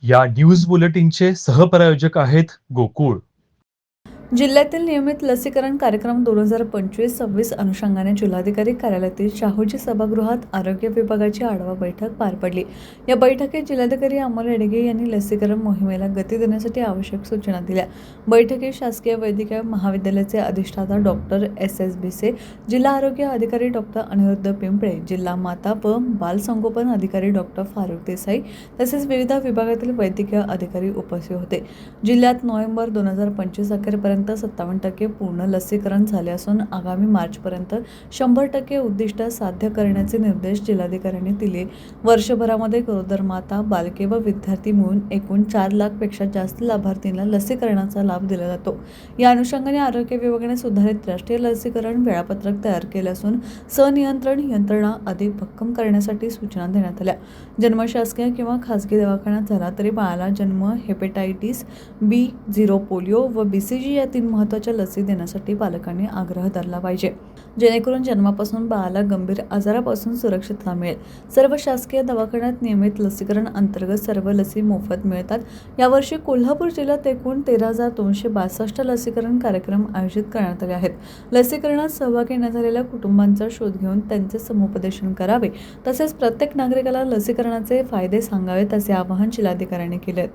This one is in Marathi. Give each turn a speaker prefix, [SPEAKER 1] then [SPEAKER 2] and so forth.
[SPEAKER 1] या न्यूज बुलेटिनचे सहप्रायोजक आहेत गोकुळ.
[SPEAKER 2] जिल्ह्यातील नियमित लसीकरण कार्यक्रम 2025-26 अनुषंगाने जिल्हाधिकारी कार्यालयातील शाहूजी सभागृहात आरोग्य विभागाची आढावा बैठक पार पडली. या बैठकीत जिल्हाधिकारी अमोल येडगे यांनी लसीकरण मोहिमेला गती देण्यासाठी आवश्यक सूचना दिल्या. बैठकीत शासकीय वैद्यकीय महाविद्यालयाचे अधिष्ठाता डॉक्टर एस भिसे, जिल्हा आरोग्य अधिकारी डॉक्टर अनिरुद्ध पिंपळे, जिल्हा माता व बालसंगोपन अधिकारी डॉक्टर फारुख देसाई तसेच विविध विभागातील वैद्यकीय अधिकारी उपस्थित होते. जिल्ह्यात नोव्हेंबर 2025 अखेरपर्यंत 57% पूर्ण लसीकरण झाले असून आगामी मार्चपर्यंत 100% उद्दिष्ट साध्य करण्याचे निर्देश जिल्हाधिकाऱ्यांनी दिले. वर्षभरामध्ये गरोदर माता, बालके व विद्यार्थी मिळून एकूण 4 लाखपेक्षा जास्त लाभार्थींना लसीकरणाचा लाभ दिला जातो. या अनुषंगाने आरोग्य विभागाने सुधारित राष्ट्रीय लसीकरण वेळापत्रक तयार केले असून सनियंत्रण यंत्रणा अधिक भक्कम करण्यासाठी सूचना देण्यात आल्या. जन्म शासकीय किंवा खासगी दवाखान्यात झाला तरी बाळाला जन्म, हेपेटायटिस बी, 0 पोलिओ व BCG या 3 महत्त्वाच्या लसी देण्यासाठी पालकांनी आग्रह धरला पाहिजे, जेणेकरून जन्मापासून बाळाला गंभीर आजारापासून सुरक्षितता मिळेल. सर्व शासकीय दवाखान्यात नियमित लसीकरण अंतर्गत सर्व लसी मोफत मिळतात. यावर्षी कोल्हापूर जिल्ह्यात एकूण 13,262 लसीकरण कार्यक्रम आयोजित करण्यात आले आहेत. लसीकरणात सहभागी न झालेल्या कुटुंबांचा शोध घेऊन त्यांचे समुपदेशन करावे, तसेच प्रत्येक नागरिकाला लसीकरणाचे फायदे सांगावेत असे आवाहन जिल्हाधिकाऱ्यांनी केले.